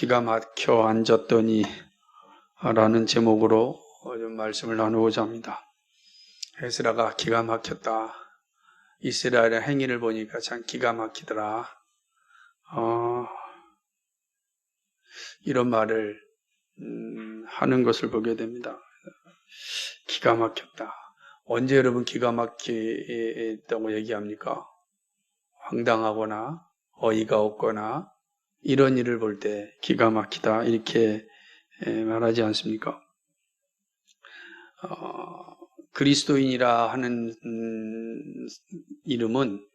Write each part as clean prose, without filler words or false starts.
기가 막혀 앉았더니 라는 제목으로 좀 말씀을 나누고자 합니다. 에스라가 기가 막혔다. 이스라엘의 행위를 보니까 참 기가 막히더라. 이런 말을 하는 것을 보게 됩니다. 기가 막혔다. 언제 여러분 기가 막히다고 얘기합니까? 황당하거나 어이가 없거나 이런 일을 볼 때 기가 막히다 이렇게 말하지 않습니까? 그리스도인이라 하는 이름은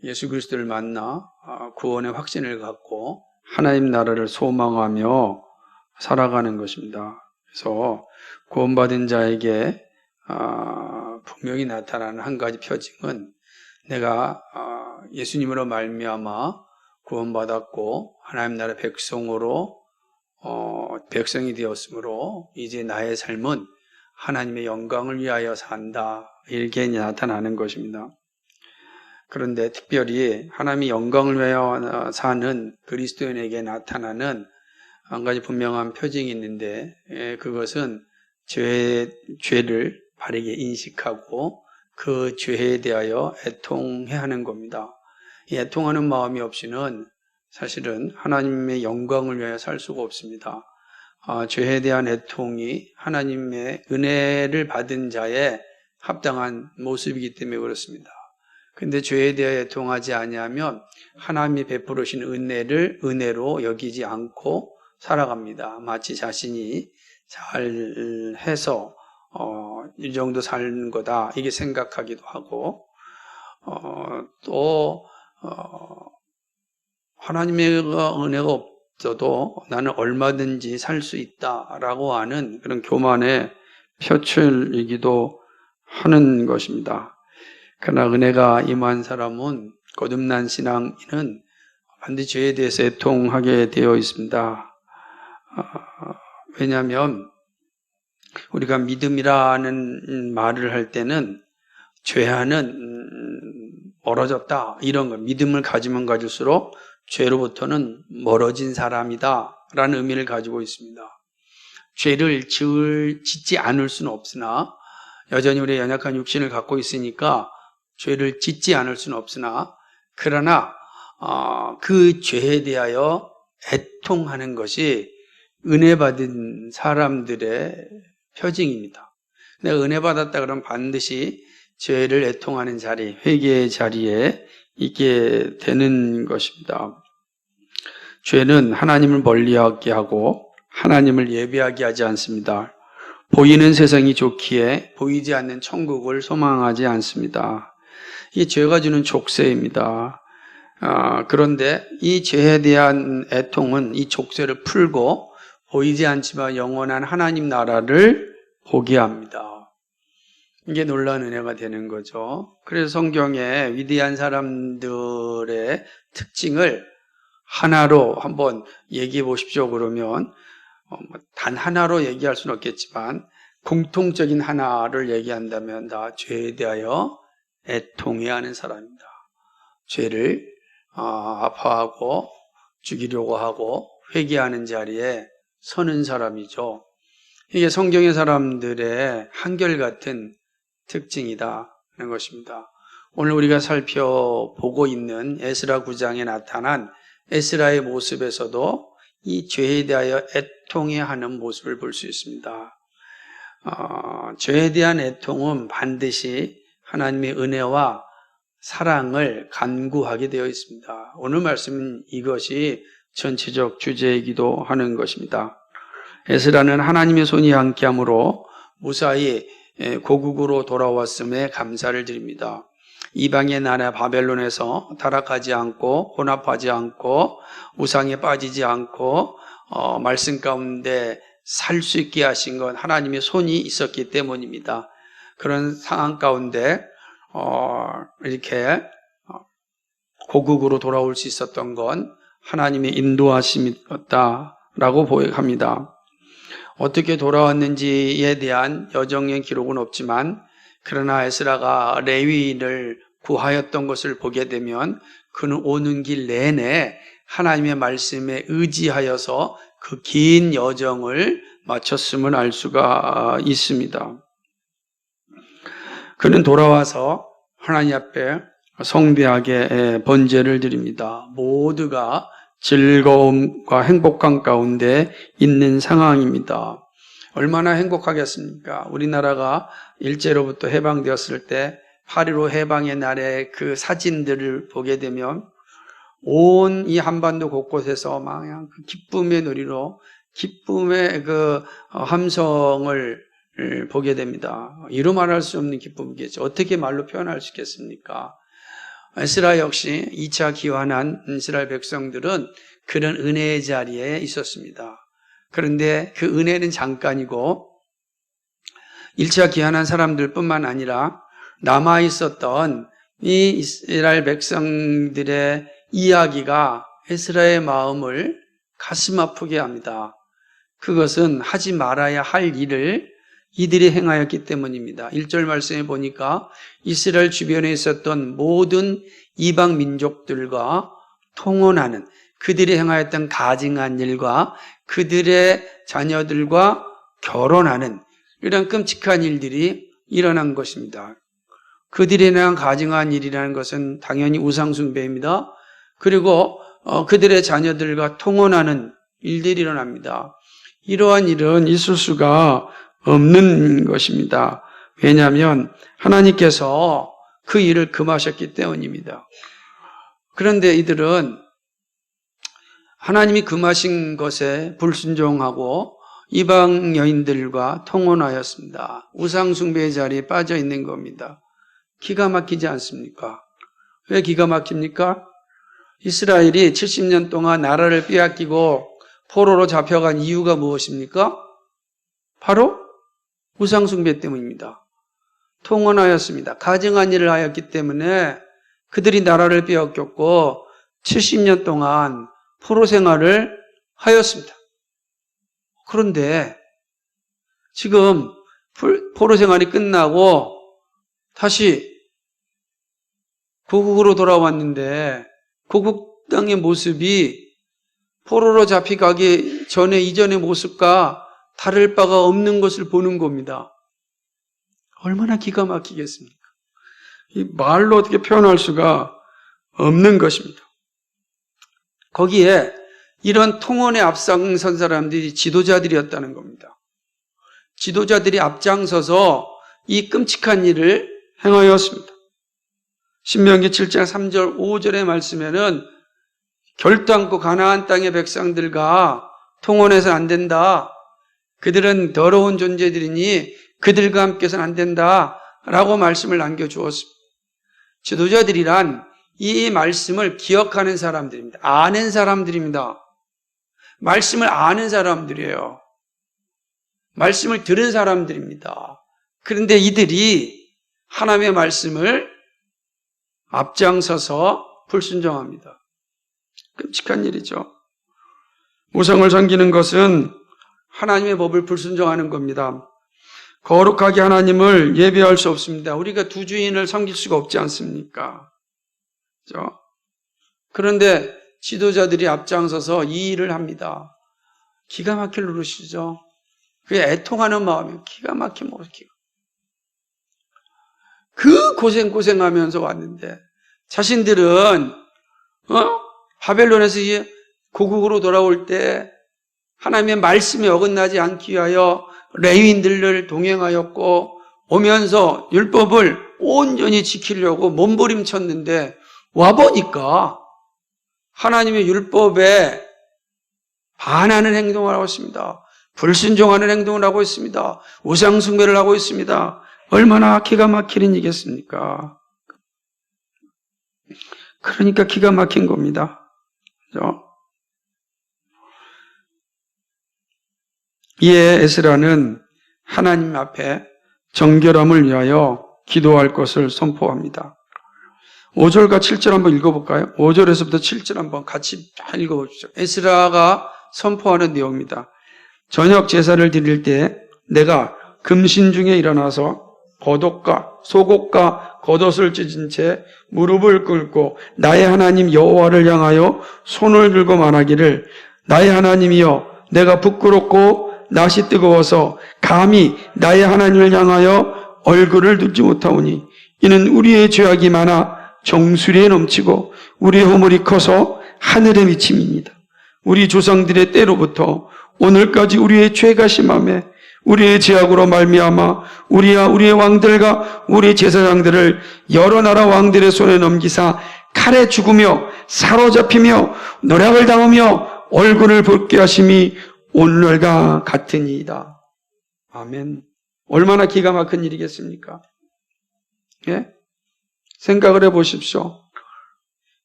예수 그리스도를 만나 구원의 확신을 갖고 하나님 나라를 소망하며 살아가는 것입니다. 그래서 구원받은 자에게 분명히 나타나는 한 가지 표징은 내가 예수님으로 말미암아 구원받았고 하나님 나라 백성으로 백성이 되었으므로 이제 나의 삶은 하나님의 영광을 위하여 산다 이렇게 나타나는 것입니다. 그런데 특별히 하나님의 영광을 위하여 사는 그리스도인에게 나타나는 한 가지 분명한 표징이 있는데 그것은 죄를 바르게 인식하고 그 죄에 대하여 애통해야 하는 겁니다. 이 애통하는 마음이 없이는 사실은 하나님의 영광을 위하여 살 수가 없습니다. 죄에 대한 애통이 하나님의 은혜를 받은 자의 합당한 모습이기 때문에 그렇습니다. 그런데 죄에 대하여 애통하지 아니하면 하나님이 베풀으신 은혜를 은혜로 여기지 않고 살아갑니다. 마치 자신이 잘해서 이 정도 사는 거다 이게 생각하기도 하고 또 하나님의 은혜가 없어도 나는 얼마든지 살 수 있다라고 하는 그런 교만의 표출이기도 하는 것입니다. 그러나 은혜가 임한 사람은 거듭난 신앙인은 반드시 죄에 대해서 애통하게 되어 있습니다. 왜냐하면 우리가 믿음이라는 말을 할 때는 죄와는 멀어졌다 이런 거 믿음을 가지면 가질수록 죄로부터는 멀어진 사람이다 라는 의미를 가지고 있습니다. 죄를 짓지 않을 수는 없으나 여전히 우리의 연약한 육신을 갖고 있으니까 죄를 짓지 않을 수는 없으나 그러나 그 죄에 대하여 애통하는 것이 은혜 받은 사람들의 표징입니다. 내가 은혜 받았다 그러면 반드시 죄를 애통하는 자리, 회개의 자리에 있게 되는 것입니다. 죄는 하나님을 멀리하게 하고 하나님을 예배하게 하지 않습니다. 보이는 세상이 좋기에 보이지 않는 천국을 소망하지 않습니다. 이 죄가 주는 족쇄입니다. 그런데 이 죄에 대한 애통은 이 족쇄를 풀고 보이지 않지만 영원한 하나님 나라를 보게 합니다. 이게 놀라운 은혜가 되는 거죠. 그래서 성경의 위대한 사람들의 특징을 하나로 한번 얘기해 보십시오. 그러면 단 하나로 얘기할 수는 없겠지만 공통적인 하나를 얘기한다면 다 죄에 대하여 애통해야 하는 사람입니다. 죄를 아파하고 죽이려고 하고 회개하는 자리에 서는 사람이죠. 이게 성경의 사람들의 한결같은 특징이다 하는 것입니다. 오늘 우리가 살펴보고 있는 에스라 9장에 나타난 에스라의 모습에서도 이 죄에 대하여 애통해야 하는 모습을 볼 수 있습니다. 죄에 대한 애통은 반드시 하나님의 은혜와 사랑을 간구하게 되어 있습니다. 오늘 말씀은 이것이 전체적 주제이기도 하는 것입니다. 에스라는 하나님의 손이 함께함으로 무사히 고국으로 돌아왔음에 감사를 드립니다. 이방의 나라 바벨론에서 타락하지 않고 혼합하지 않고 우상에 빠지지 않고 말씀 가운데 살 수 있게 하신 건 하나님의 손이 있었기 때문입니다. 그런 상황 가운데 이렇게 고국으로 돌아올 수 있었던 건 하나님의 인도하심이었다라고 고백합니다. 어떻게 돌아왔는지에 대한 여정의 기록은 없지만 그러나 에스라가 레위인을 구하였던 것을 보게 되면 그는 오는 길 내내 하나님의 말씀에 의지하여서 그 긴 여정을 마쳤음을 알 수가 있습니다. 그는 돌아와서 하나님 앞에 성대하게 번제를 드립니다. 모두가 즐거움과 행복한 가운데 있는 상황입니다. 얼마나 행복하겠습니까? 우리나라가 일제로부터 해방되었을 때 8.15 해방의 날의 그 사진들을 보게 되면 온 이 한반도 곳곳에서 막 그냥 그 기쁨의 놀이로 기쁨의 그 함성을 보게 됩니다. 이루 말할 수 없는 기쁨이겠죠. 어떻게 말로 표현할 수 있겠습니까? 이스라엘 역시 2차 귀환한 이스라엘 백성들은 그런 은혜의 자리에 있었습니다. 그런데 그 은혜는 잠깐이고 1차 귀환한 사람들뿐만 아니라 남아있었던 이 이스라엘 백성들의 이야기가 에스라의 마음을 가슴 아프게 합니다. 그것은 하지 말아야 할 일을 이들이 행하였기 때문입니다. 1절 말씀에 보니까 이스라엘 주변에 있었던 모든 이방 민족들과 통혼하는, 그들이 행하였던 가증한 일과 그들의 자녀들과 결혼하는 이런 끔찍한 일들이 일어난 것입니다. 그들에 대한 가증한 일이라는 것은 당연히 우상숭배입니다. 그리고 그들의 자녀들과 통혼하는 일들이 일어납니다. 이러한 일은 있을 수가 없는 것입니다. 왜냐하면 하나님께서 그 일을 금하셨기 때문입니다. 그런데 이들은 하나님이 금하신 것에 불순종하고 이방 여인들과 통혼하였습니다. 우상숭배의 자리에 빠져 있는 겁니다. 기가 막히지 않습니까? 왜 기가 막힙니까? 이스라엘이 70년 동안 나라를 빼앗기고 포로로 잡혀간 이유가 무엇입니까? 바로 우상숭배 때문입니다. 통혼하였습니다. 가증한 일을 하였기 때문에 그들이 나라를 빼앗겼고 70년 동안 포로 생활을 하였습니다. 그런데 지금 포로 생활이 끝나고 다시 고국으로 돌아왔는데 고국 땅의 모습이 포로로 잡혀가기 전에 이전의 모습과 다를 바가 없는 것을 보는 겁니다. 얼마나 기가 막히겠습니까? 이 말로 어떻게 표현할 수가 없는 것입니다. 거기에 이런 통혼에 앞장선 사람들이 지도자들이었다는 겁니다. 지도자들이 앞장서서 이 끔찍한 일을 행하였습니다. 신명기 7장 3절 5절의 말씀에는 결단코 가나안 땅의 백성들과 통혼해서는 안 된다. 그들은 더러운 존재들이니 그들과 함께서는 안 된다. 라고 말씀을 남겨주었습니다. 지도자들이란 이 말씀을 기억하는 사람들입니다. 아는 사람들입니다. 말씀을 아는 사람들이에요. 말씀을 들은 사람들입니다. 그런데 이들이 하나님의 말씀을 앞장서서 불순종합니다. 끔찍한 일이죠. 우상을 섬기는 것은 하나님의 법을 불순종하는 겁니다. 거룩하게 하나님을 예배할 수 없습니다. 우리가 두 주인을 섬길 수가 없지 않습니까? 그렇죠? 그런데 지도자들이 앞장서서 이 일을 합니다. 기가 막힐 노릇이죠. 그게 애통하는 마음이 기가 막힌 모습이에요. 그 고생하면서 왔는데 자신들은 바벨론에서 고국으로 돌아올 때 하나님의 말씀에 어긋나지 않기 위하여 레위인들을 동행하였고 오면서 율법을 온전히 지키려고 몸부림쳤는데 와보니까 하나님의 율법에 반하는 행동을 하고 있습니다. 불순종하는 행동을 하고 있습니다. 우상숭배를 하고 있습니다. 얼마나 기가 막힌 일이겠습니까? 그러니까 기가 막힌 겁니다. 그렇죠? 이에 에스라는 하나님 앞에 정결함을 위하여 기도할 것을 선포합니다. 5절과 7절 한번 읽어볼까요? 5절에서부터 7절 한번 같이 읽어보시죠. 에스라가 선포하는 내용입니다. 저녁 제사를 드릴 때 내가 금신 중에 일어나서 겉옷과 속옷과 겉옷을 찢은 채 무릎을 꿇고 나의 하나님 여호와를 향하여 손을 들고 말하기를 나의 하나님이여 내가 부끄럽고 낯이 뜨거워서 감히 나의 하나님을 향하여 얼굴을 들지 못하오니 이는 우리의 죄악이 많아 정수리에 넘치고 우리의 허물이 커서 하늘에 미침입니다. 우리 조상들의 때로부터 오늘까지 우리의 죄가 심하매 우리의 죄악으로 말미암아 우리의 왕들과 우리 제사장들을 여러 나라 왕들의 손에 넘기사 칼에 죽으며 사로잡히며 노략을 당하며 얼굴을 붉게 하심이 오늘과 같으니이다. 아멘. 얼마나 기가 막힌 일이겠습니까? 예? 생각을 해보십시오.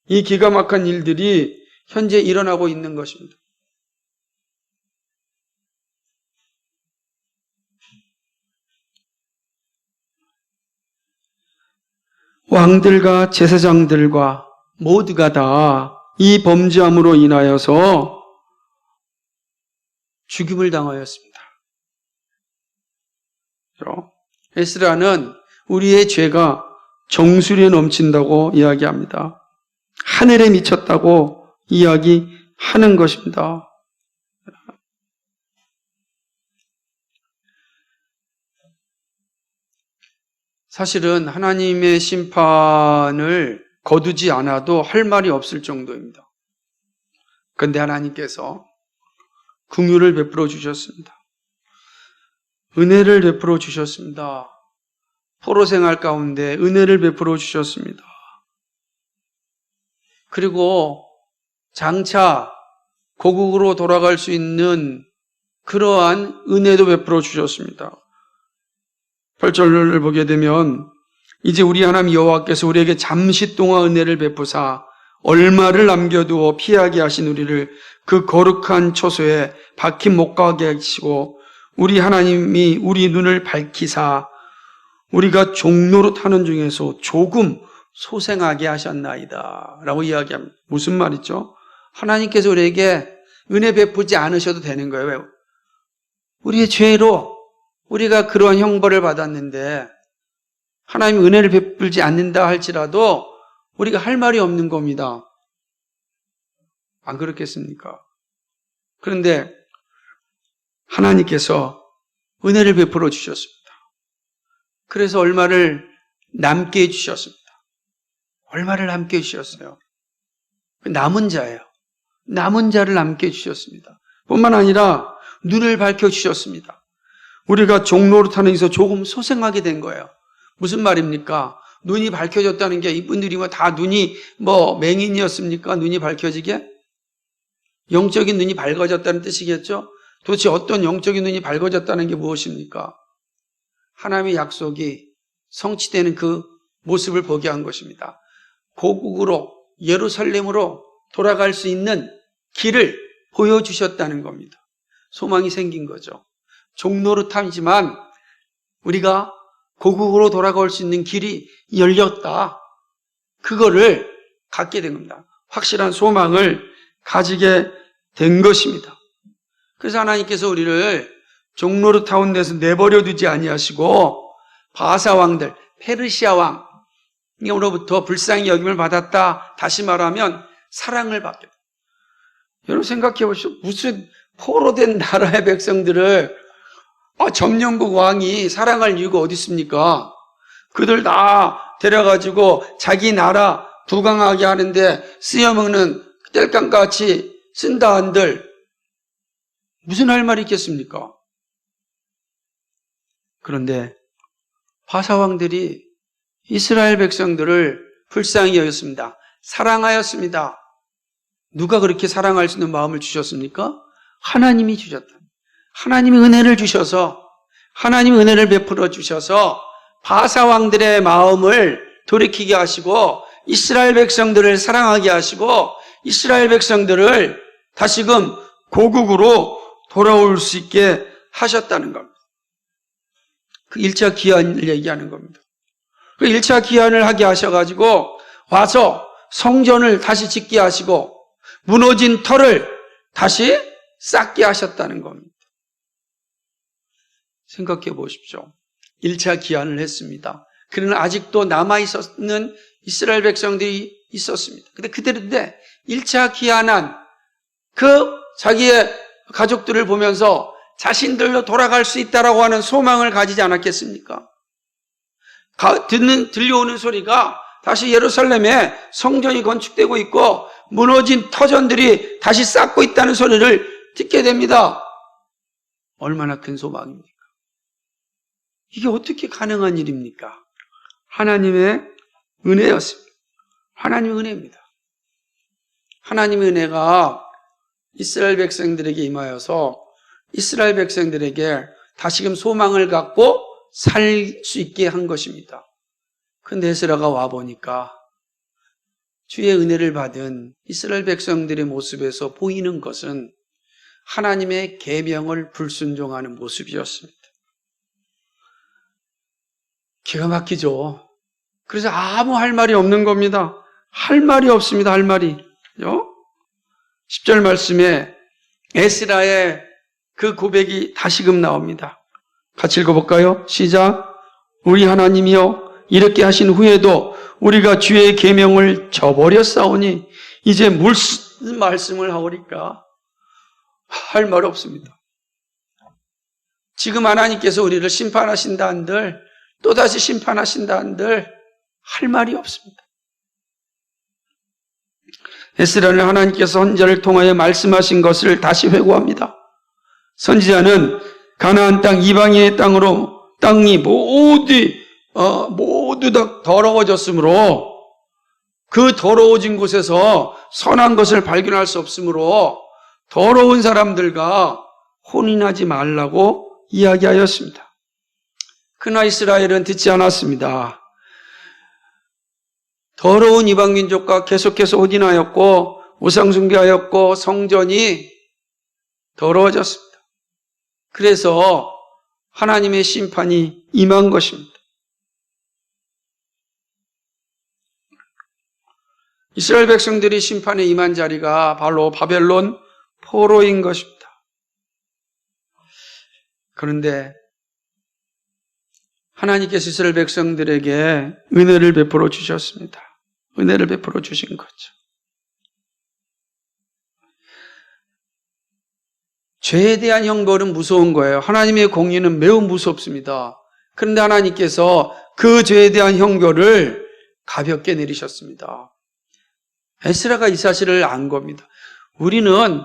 이 기가 막힌 일들이 현재 일어나고 있는 것입니다. 왕들과 제사장들과 모두가 다 이 범죄함으로 인하여서 죽임을 당하였습니다. 에스라는 우리의 죄가 정수리에 넘친다고 이야기합니다. 하늘에 미쳤다고 이야기하는 것입니다. 사실은 하나님의 심판을 거두지 않아도 할 말이 없을 정도입니다. 그런데 하나님께서 긍휼을 베풀어 주셨습니다. 은혜를 베풀어 주셨습니다. 포로 생활 가운데 은혜를 베풀어 주셨습니다. 그리고 장차 고국으로 돌아갈 수 있는 그러한 은혜도 베풀어 주셨습니다. 8절을 보게 되면 이제 우리 하나님 여호와께서 우리에게 잠시 동안 은혜를 베푸사 얼마를 남겨두어 피하게 하신 우리를 그 거룩한 처소에 박힌 못 가게 하시고 우리 하나님이 우리 눈을 밝히사 우리가 종로릇 하는 중에서 조금 소생하게 하셨나이다 라고 이야기합니다. 무슨 말이죠? 하나님께서 우리에게 은혜 베푸지 않으셔도 되는 거예요. 왜? 우리의 죄로 우리가 그러한 형벌을 받았는데 하나님이 은혜를 베풀지 않는다 할지라도 우리가 할 말이 없는 겁니다. 안 그렇겠습니까? 그런데 하나님께서 은혜를 베풀어 주셨습니다. 그래서 얼마를 남게 해주셨습니다. 얼마를 남게 해주셨어요. 남은 자예요. 남은 자를 남게 해주셨습니다. 뿐만 아니라 눈을 밝혀주셨습니다. 우리가 종로릇하는 데서 조금 소생하게 된 거예요. 무슨 말입니까? 눈이 밝혀졌다는 게 이분들이 다 눈이 맹인이었습니까? 눈이 밝혀지게? 영적인 눈이 밝아졌다는 뜻이겠죠? 도대체 어떤 영적인 눈이 밝아졌다는 게 무엇입니까? 하나님의 약속이 성취되는 그 모습을 보게 한 것입니다. 고국으로 예루살렘으로 돌아갈 수 있는 길을 보여주셨다는 겁니다. 소망이 생긴 거죠. 종로릇함이지만 우리가 고국으로 돌아갈 수 있는 길이 열렸다. 그거를 갖게 된 겁니다. 확실한 소망을 가지게 된 것입니다. 그래서 하나님께서 우리를 종로릇하는 데서 내버려 두지 아니하시고 바사 왕들, 페르시아 왕으로부터 불쌍히 여김을 받았다. 다시 말하면 사랑을 받게 됩니다. 여러분 생각해 보시오. 무슨 포로된 나라의 백성들을 점령국 왕이 사랑할 이유가 어디 있습니까? 그들 다 데려가지고 자기 나라 부강하게 하는데 쓰여먹는 땔감같이 쓴다 한들 무슨 할 말이 있겠습니까? 그런데 바사왕들이 이스라엘 백성들을 불쌍히 여겼습니다. 사랑하였습니다. 누가 그렇게 사랑할 수 있는 마음을 주셨습니까? 하나님이 주셨다. 하나님이 은혜를 주셔서 하나님이 은혜를 베풀어 주셔서 바사왕들의 마음을 돌이키게 하시고 이스라엘 백성들을 사랑하게 하시고 이스라엘 백성들을 다시금 고국으로 돌아올 수 있게 하셨다는 겁니다. 그 1차 기한을 얘기하는 겁니다. 그 1차 기한을 하게 하셔가지고 와서 성전을 다시 짓게 하시고 무너진 터를 다시 쌓게 하셨다는 겁니다. 생각해 보십시오. 1차 기한을 했습니다. 그러나 아직도 남아있었는 이스라엘 백성들이 있었습니다. 근데 그들인데 1차 기한한 그 자기의 가족들을 보면서 자신들로 돌아갈 수 있다라고 하는 소망을 가지지 않았겠습니까? 들려오는 소리가 다시 예루살렘에 성전이 건축되고 있고 무너진 터전들이 다시 쌓고 있다는 소리를 듣게 됩니다. 얼마나 큰 소망입니까? 이게 어떻게 가능한 일입니까? 하나님의 은혜였습니다. 하나님의 은혜입니다. 하나님의 은혜가 이스라엘 백성들에게 임하여서 이스라엘 백성들에게 다시금 소망을 갖고 살 수 있게 한 것입니다. 근데 에스라가 와보니까 주의 은혜를 받은 이스라엘 백성들의 모습에서 보이는 것은 하나님의 계명을 불순종하는 모습이었습니다. 기가 막히죠. 그래서 아무 할 말이 없는 겁니다. 할 말이 없습니다. 할 말이. 10절 말씀에 에스라의 그 고백이 다시금 나옵니다. 같이 읽어볼까요? 시작. 우리 하나님이여 이렇게 하신 후에도 우리가 주의 계명을 저버렸사오니 이제 무슨 말씀을 하오리까? 할 말 없습니다. 지금 하나님께서 우리를 심판하신다 한들 또다시 심판하신다 한들 할 말이 없습니다. 에스라는 하나님께서 선지자를 통하여 말씀하신 것을 다시 회고합니다. 선지자는 가나안 땅 이방인의 땅이 모두 다 더러워졌으므로 그 더러워진 곳에서 선한 것을 발견할 수 없으므로 더러운 사람들과 혼인하지 말라고 이야기하였습니다. 그러나 이스라엘은 듣지 않았습니다. 더러운 이방민족과 계속해서 혼인하였고 우상숭배하였고 성전이 더러워졌습니다. 그래서 하나님의 심판이 임한 것입니다. 이스라엘 백성들이 심판에 임한 자리가 바로 바벨론 포로인 것입니다. 그런데 하나님께서 이스라엘 백성들에게 은혜를 베풀어 주셨습니다. 은혜를 베풀어 주신 거죠. 죄에 대한 형벌은 무서운 거예요. 하나님의 공의는 매우 무섭습니다. 그런데 하나님께서 그 죄에 대한 형벌을 가볍게 내리셨습니다. 에스라가 이 사실을 안 겁니다. 우리는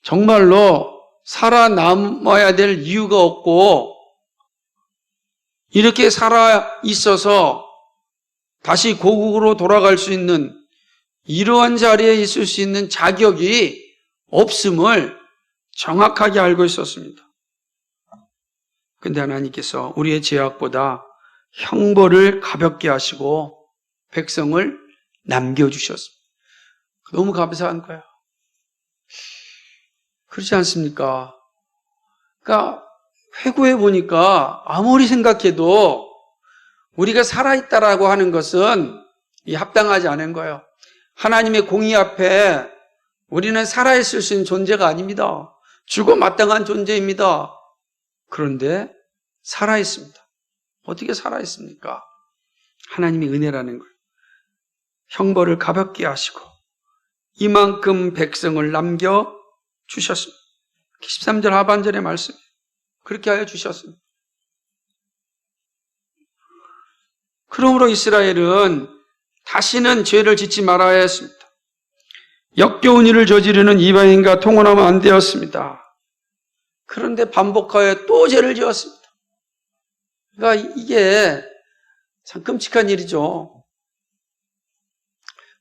정말로 살아남아야 될 이유가 없고 이렇게 살아 있어서 다시 고국으로 돌아갈 수 있는 이러한 자리에 있을 수 있는 자격이 없음을 정확하게 알고 있었습니다. 그런데 하나님께서 우리의 죄악보다 형벌을 가볍게 하시고 백성을 남겨주셨습니다. 너무 감사한 거예요. 그렇지 않습니까? 그러니까 회고해 보니까 아무리 생각해도 우리가 살아있다라고 하는 것은 합당하지 않은 거예요. 하나님의 공의 앞에 우리는 살아있을 수 있는 존재가 아닙니다. 죽어 마땅한 존재입니다. 그런데 살아있습니다. 어떻게 살아있습니까? 하나님의 은혜라는 거예요. 형벌을 가볍게 하시고 이만큼 백성을 남겨주셨습니다. 13절 하반절의 말씀 그렇게 하여 주셨습니다. 그러므로 이스라엘은 다시는 죄를 짓지 말아야 했습니다. 역겨운 일을 저지르는 이방인과 통혼하면 안 되었습니다. 그런데 반복하여 또 죄를 지었습니다. 그러니까 이게 참 끔찍한 일이죠.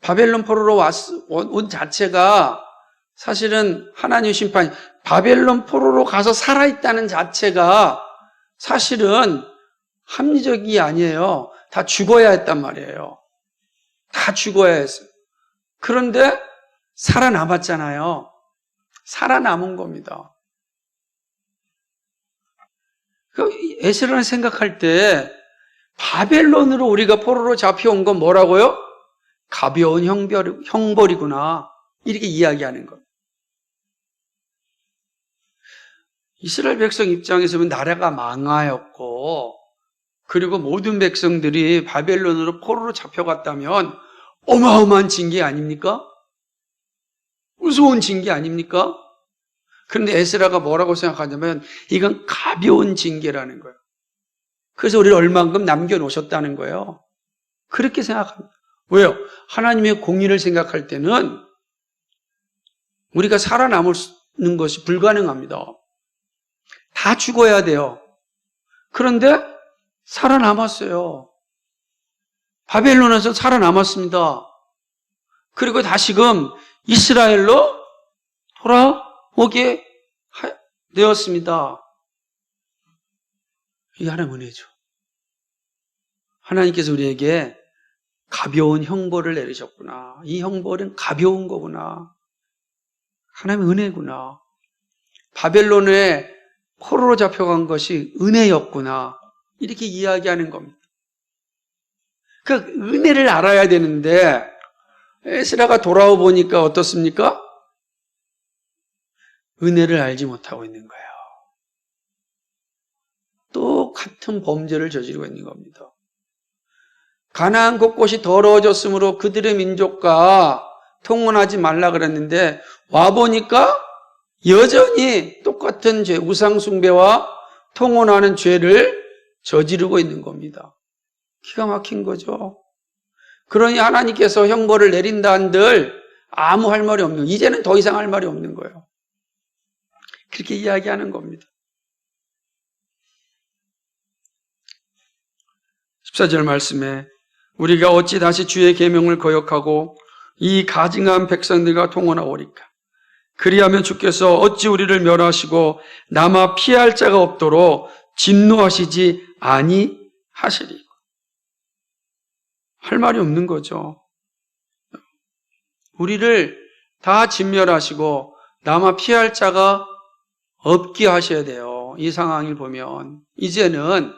바벨론 포로로 온 자체가 사실은 하나님의 심판이 바벨론 포로로 가서 살아있다는 자체가 사실은 합리적이 아니에요. 다 죽어야 했단 말이에요. 다 죽어야 했어요. 그런데 살아남았잖아요. 살아남은 겁니다. 에스라는 생각할 때 바벨론으로 우리가 포로로 잡혀온 건 뭐라고요? 가벼운 형벌이구나. 이렇게 이야기하는 겁니다. 이스라엘 백성 입장에서 보면 나라가 망하였고 그리고 모든 백성들이 바벨론으로 포로로 잡혀갔다면 어마어마한 징계 아닙니까? 무서운 징계 아닙니까? 그런데 에스라가 뭐라고 생각하냐면 이건 가벼운 징계라는 거예요. 그래서 우리를 얼만큼 남겨놓으셨다는 거예요. 그렇게 생각합니다. 왜요? 하나님의 공의를 생각할 때는 우리가 살아남는 것이 불가능합니다. 다 죽어야 돼요. 그런데 살아남았어요. 바벨론에서 살아남았습니다. 그리고 다시금 이스라엘로 돌아오게 되었습니다. 이게 하나님의 은혜죠. 하나님께서 우리에게 가벼운 형벌을 내리셨구나. 이 형벌은 가벼운 거구나. 하나님의 은혜구나. 바벨론에 포로로 잡혀간 것이 은혜였구나. 이렇게 이야기하는 겁니다. 그 은혜를 알아야 되는데 에스라가 돌아와 보니까 어떻습니까? 은혜를 알지 못하고 있는 거예요. 똑같은 범죄를 저지르고 있는 겁니다. 가나안 곳곳이 더러워졌으므로 그들의 민족과 통혼하지 말라 그랬는데 와보니까 여전히 똑같은 죄, 우상숭배와 통혼하는 죄를 저지르고 있는 겁니다. 기가 막힌 거죠. 그러니 하나님께서 형벌을 내린다 한들 아무 할 말이 없는, 이제는 더 이상 할 말이 없는 거예요. 그렇게 이야기하는 겁니다. 14절 말씀에 우리가 어찌 다시 주의 계명을 거역하고 이 가증한 백성들과 통혼하오리까? 그리하면 주께서 어찌 우리를 멸하시고 남아 피할 자가 없도록 진노하시지 아니하시리. 할 말이 없는 거죠. 우리를 다 진멸하시고 남아 피할 자가 없게 하셔야 돼요. 이 상황을 보면 이제는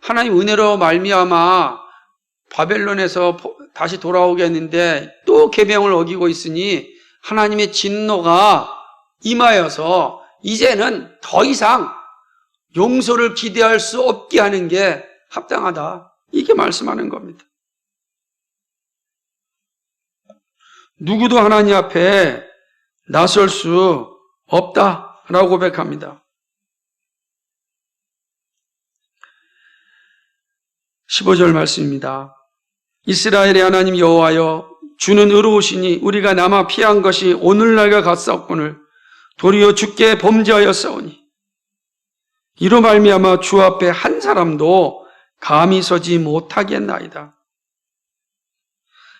하나님 은혜로 말미암아 바벨론에서 다시 돌아오겠는데 또 계명을 어기고 있으니 하나님의 진노가 임하여서 이제는 더 이상 용서를 기대할 수 없게 하는 게 합당하다. 이게 말씀하는 겁니다. 누구도 하나님 앞에 나설 수 없다라고 고백합니다. 15절 말씀입니다. 이스라엘의 하나님 여호와여 주는 의로우시니 우리가 남아 피한 것이 오늘날과 같사옵거늘 도리어 주께 범죄하였사오니 이로 말미암아 주 앞에 한 사람도 감히 서지 못하겠나이다.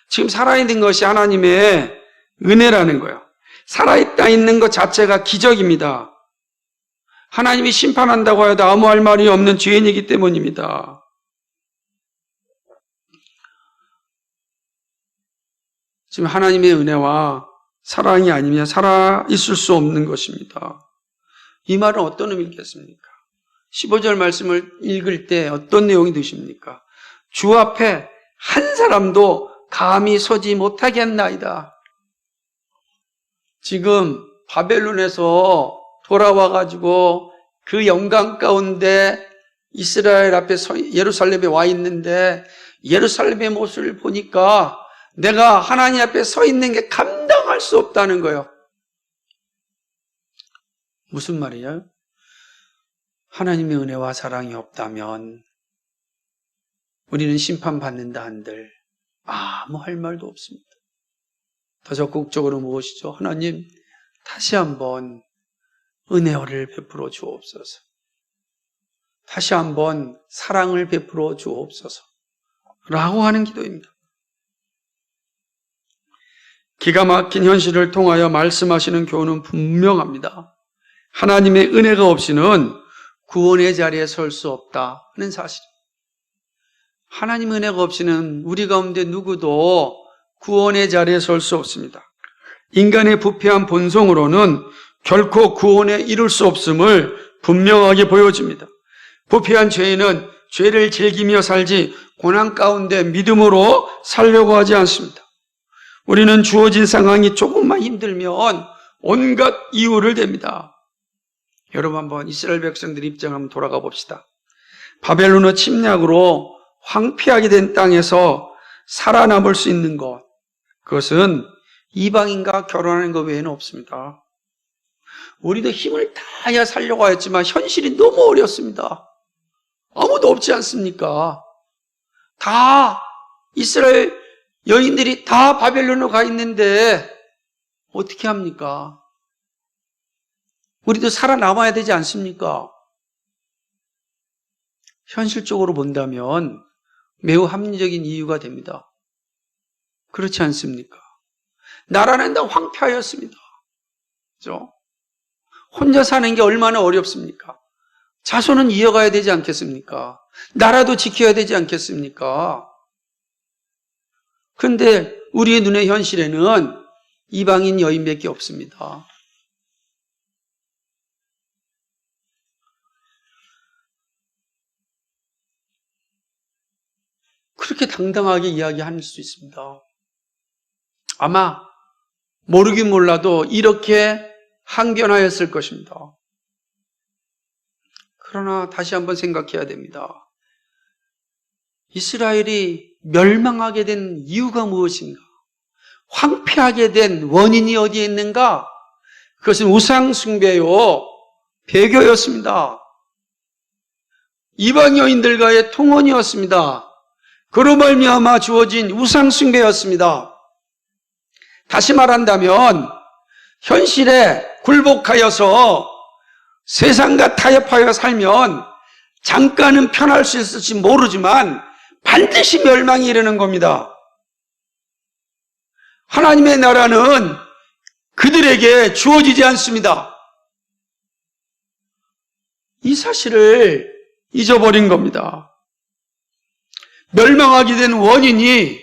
지금 살아있는 것이 하나님의 은혜라는 거예요. 살아있는 것 자체가 기적입니다. 하나님이 심판한다고 해도 아무 할 말이 없는 죄인이기 때문입니다. 지금 하나님의 은혜와 사랑이 아니면 살아있을 수 없는 것입니다. 이 말은 어떤 의미겠습니까? 15절 말씀을 읽을 때 어떤 내용이 드십니까? 주 앞에 한 사람도 감히 서지 못하겠나이다. 지금 바벨론에서 돌아와가지고 그 영광 가운데 이스라엘 앞에 예루살렘에 와 있는데 예루살렘의 모습을 보니까 내가 하나님 앞에 서 있는 게 감당할 수 없다는 거예요. 무슨 말이에요? 하나님의 은혜와 사랑이 없다면 우리는 심판받는다 한들 아무 할 말도 없습니다. 더 적극적으로 무엇이죠? 하나님 다시 한번 은혜를 베풀어 주옵소서. 다시 한번 사랑을 베풀어 주옵소서 라고 하는 기도입니다. 기가 막힌 현실을 통하여 말씀하시는 교훈은 분명합니다. 하나님의 은혜가 없이는 구원의 자리에 설 수 없다는 사실입니다. 하나님 은혜가 없이는 우리 가운데 누구도 구원의 자리에 설 수 없습니다. 인간의 부패한 본성으로는 결코 구원에 이룰 수 없음을 분명하게 보여줍니다. 부패한 죄인은 죄를 즐기며 살지 고난 가운데 믿음으로 살려고 하지 않습니다. 우리는 주어진 상황이 조금만 힘들면 온갖 이유를 댑니다. 여러분 한번 이스라엘 백성들 입장 한번 돌아가 봅시다. 바벨론의 침략으로 황폐하게 된 땅에서 살아남을 수 있는 것, 그것은 이방인과 결혼하는 것 외에는 없습니다. 우리도 힘을 다해 살려고 했지만 현실이 너무 어렵습니다. 아무도 없지 않습니까? 다 이스라엘 여인들이 다 바벨론으로 가 있는데 어떻게 합니까? 우리도 살아남아야 되지 않습니까? 현실적으로 본다면 매우 합리적인 이유가 됩니다. 그렇지 않습니까? 나라는 다 황폐하였습니다. 그렇죠? 혼자 사는 게 얼마나 어렵습니까? 자손은 이어가야 되지 않겠습니까? 나라도 지켜야 되지 않겠습니까? 그런데 우리의 눈의 현실에는 이방인 여인밖에 없습니다. 그렇게 당당하게 이야기할 수 있습니다. 아마 모르긴 몰라도 이렇게 항변하였을 것입니다. 그러나 다시 한번 생각해야 됩니다. 이스라엘이 멸망하게 된 이유가 무엇인가? 황폐하게 된 원인이 어디에 있는가? 그것은 우상 숭배요, 배교였습니다. 이방 여인들과의 통혼이었습니다. 그로 말미암아 주어진 우상 숭배였습니다. 다시 말한다면 현실에 굴복하여서 세상과 타협하여 살면 잠깐은 편할 수 있을지 모르지만 반드시 멸망이 이르는 겁니다. 하나님의 나라는 그들에게 주어지지 않습니다. 이 사실을 잊어버린 겁니다. 멸망하게 된 원인이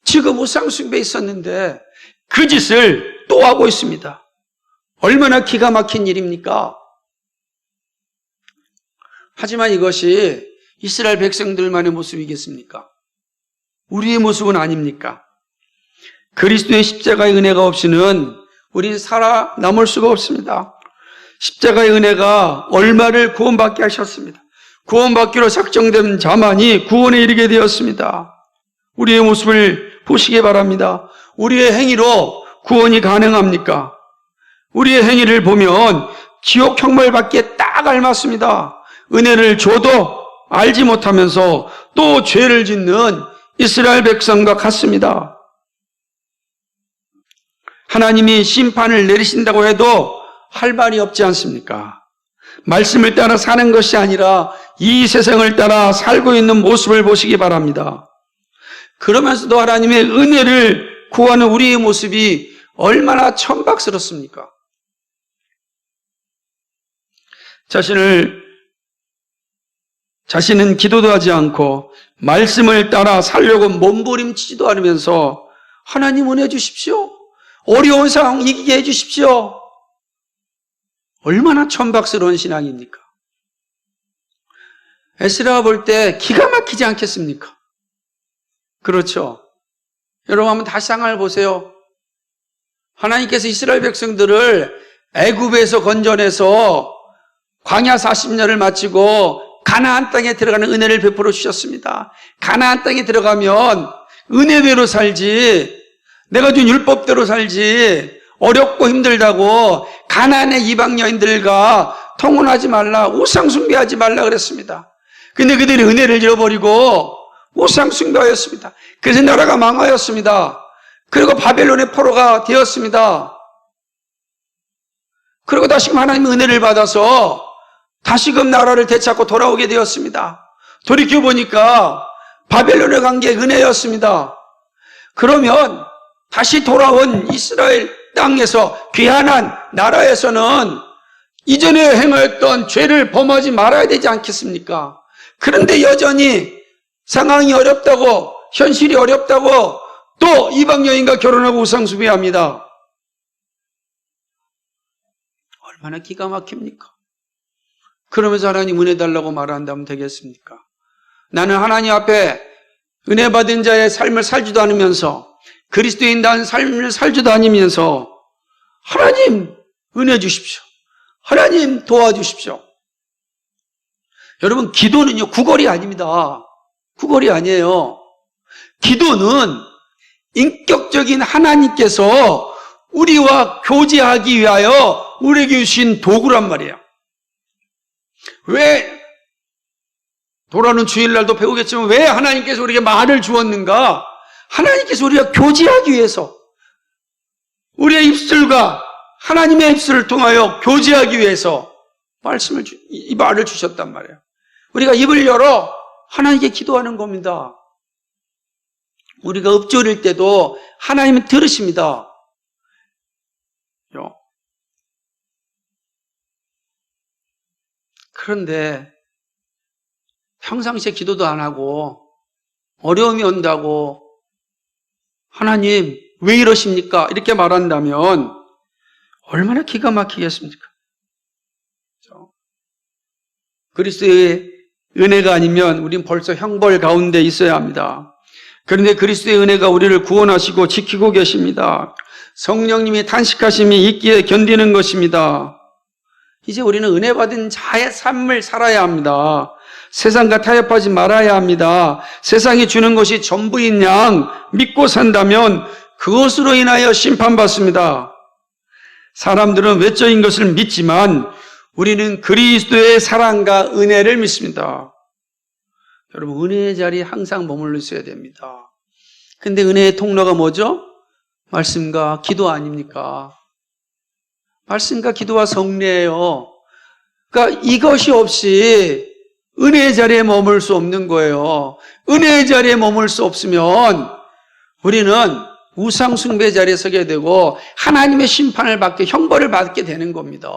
지금 우상숭배에 있었는데 그 짓을 또 하고 있습니다. 얼마나 기가 막힌 일입니까? 하지만 이것이 이스라엘 백성들만의 모습이겠습니까? 우리의 모습은 아닙니까? 그리스도의 십자가의 은혜가 없이는 우리는 살아남을 수가 없습니다. 십자가의 은혜가 얼마를 구원받게 하셨습니다. 구원받기로 작정된 자만이 구원에 이르게 되었습니다. 우리의 모습을 보시기 바랍니다. 우리의 행위로 구원이 가능합니까? 우리의 행위를 보면 지옥 형벌 받기에 딱 알맞습니다. 은혜를 줘도 알지 못하면서 또 죄를 짓는 이스라엘 백성과 같습니다. 하나님이 심판을 내리신다고 해도 할 말이 없지 않습니까? 말씀을 따라 사는 것이 아니라 이 세상을 따라 살고 있는 모습을 보시기 바랍니다. 그러면서도 하나님의 은혜를 구하는 우리의 모습이 얼마나 천박스럽습니까? 자신은 기도도 하지 않고 말씀을 따라 살려고 몸부림치지도 않으면서 하나님 은혜 주십시오. 어려운 상황 이기게 해주십시오. 얼마나 천박스러운 신앙입니까? 에스라가 볼 때 기가 막히지 않겠습니까? 그렇죠. 여러분 한번 다시 상황을 보세요. 하나님께서 이스라엘 백성들을 애굽에서 건져내서 광야 40년을 마치고 가나안 땅에 들어가는 은혜를 베풀어 주셨습니다. 가나안 땅에 들어가면 은혜대로 살지, 내가 준 율법대로 살지, 어렵고 힘들다고 가나안의 이방 여인들과 통혼하지 말라, 우상 숭배하지 말라 그랬습니다. 근데 그들이 은혜를 잃어버리고 우상 숭배하였습니다. 그래서 나라가 망하였습니다. 그리고 바벨론의 포로가 되었습니다. 그리고 다시금 하나님의 은혜를 받아서 다시금 나라를 되찾고 돌아오게 되었습니다. 돌이켜보니까 바벨론에 간 게 은혜였습니다. 그러면 다시 돌아온 이스라엘 땅에서 귀환한 나라에서는 이전에 행하였던 죄를 범하지 말아야 되지 않겠습니까? 그런데 여전히 상황이 어렵다고, 현실이 어렵다고 또 이방 여인과 결혼하고 우상숭배합니다. 얼마나 기가 막힙니까? 그러면서 하나님 은혜 달라고 말한다면 되겠습니까? 나는 하나님 앞에 은혜 받은 자의 삶을 살지도 않으면서, 그리스도인다운 삶을 살지도 않으면서 하나님 은혜 주십시오, 하나님 도와주십시오. 여러분, 기도는요, 구걸이 아닙니다. 구걸이 아니에요. 기도는 인격적인 하나님께서 우리와 교제하기 위하여 우리에게 주신 도구란 말이에요. 왜, 돌아오는 주일날도 배우겠지만 왜 하나님께서 우리에게 말을 주었는가? 하나님께서 우리가 교제하기 위해서, 우리의 입술과 하나님의 입술을 통하여 교제하기 위해서 이 말을 주셨단 말이에요. 우리가 입을 열어 하나님께 기도하는 겁니다. 우리가 읊조릴 때도 하나님은 들으십니다. 그런데 평상시에 기도도 안 하고 어려움이 온다고 하나님 왜 이러십니까? 이렇게 말한다면 얼마나 기가 막히겠습니까? 그리스도의 은혜가 아니면 우린 벌써 형벌 가운데 있어야 합니다. 그런데 그리스도의 은혜가 우리를 구원하시고 지키고 계십니다. 성령님이 탄식하심이 있기에 견디는 것입니다. 이제 우리는 은혜 받은 자의 삶을 살아야 합니다. 세상과 타협하지 말아야 합니다. 세상이 주는 것이 전부인 양 믿고 산다면 그것으로 인하여 심판받습니다. 사람들은 외적인 것을 믿지만 우리는 그리스도의 사랑과 은혜를 믿습니다. 여러분, 은혜의 자리에 항상 머물러 있어야 됩니다. 근데 은혜의 통로가 뭐죠? 말씀과 기도 아닙니까? 말씀과 기도와 성례예요. 그러니까 이것이 없이 은혜의 자리에 머물 수 없는 거예요. 은혜의 자리에 머물 수 없으면 우리는 우상 숭배 자리에 서게 되고 하나님의 심판을 받게, 형벌을 받게 되는 겁니다.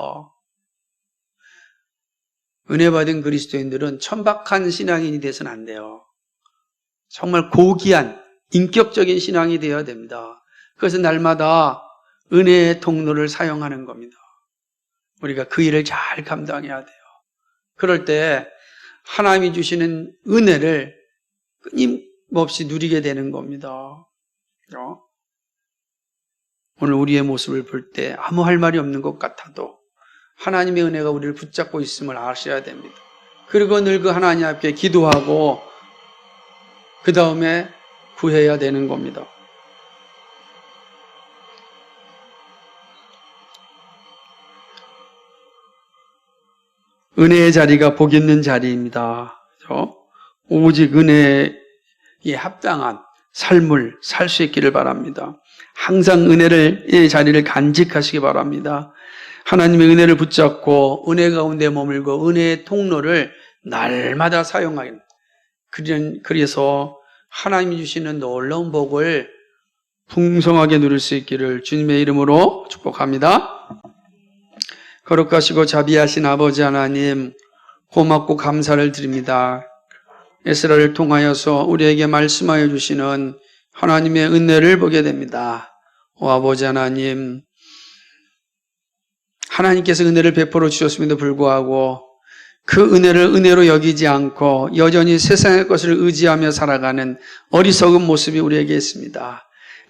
은혜 받은 그리스도인들은 천박한 신앙인이 돼서는 안 돼요. 정말 고귀한 인격적인 신앙이 되어야 됩니다. 그래서 날마다 은혜의 통로를 사용하는 겁니다. 우리가 그 일을 잘 감당해야 돼요. 그럴 때 하나님이 주시는 은혜를 끊임없이 누리게 되는 겁니다. 오늘 우리의 모습을 볼 때 아무 할 말이 없는 것 같아도 하나님의 은혜가 우리를 붙잡고 있음을 아셔야 됩니다. 그리고 늘 그 하나님 앞에 기도하고 그 다음에 구해야 되는 겁니다. 은혜의 자리가 복 있는 자리입니다. 오직 은혜에 합당한 삶을 살 수 있기를 바랍니다. 항상 은혜의 자리를 간직하시기 바랍니다. 하나님의 은혜를 붙잡고 은혜 가운데 머물고 은혜의 통로를 날마다 사용하는, 그래서 하나님이 주시는 놀라운 복을 풍성하게 누릴 수 있기를 주님의 이름으로 축복합니다. 거룩하시고 자비하신 아버지 하나님, 고맙고 감사를 드립니다. 에스라를 통하여서 우리에게 말씀하여 주시는 하나님의 은혜를 보게 됩니다. 오 아버지 하나님, 하나님께서 은혜를 베풀어 주셨음에도 불구하고 그 은혜를 은혜로 여기지 않고 여전히 세상의 것을 의지하며 살아가는 어리석은 모습이 우리에게 있습니다.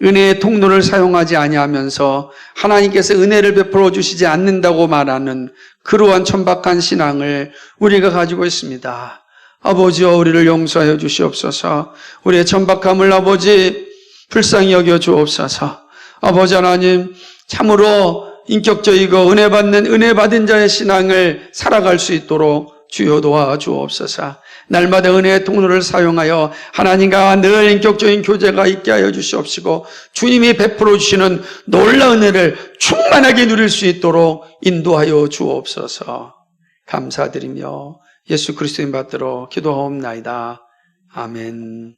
은혜의 통로를 사용하지 아니하면서 하나님께서 은혜를 베풀어 주시지 않는다고 말하는 그러한 천박한 신앙을 우리가 가지고 있습니다. 아버지여, 우리를 용서하여 주시옵소서. 우리의 천박함을 아버지 불쌍히 여겨 주옵소서. 아버지 하나님, 참으로 인격적이고 은혜 받은 자의 신앙을 살아갈 수 있도록 주여 도와주옵소서. 날마다 은혜의 통로를 사용하여 하나님과 늘 인격적인 교제가 있게 하여 주시옵시고 주님이 베풀어 주시는 놀라운 은혜를 충만하게 누릴 수 있도록 인도하여 주옵소서. 감사드리며 예수 그리스도인 받들어 기도하옵나이다. 아멘.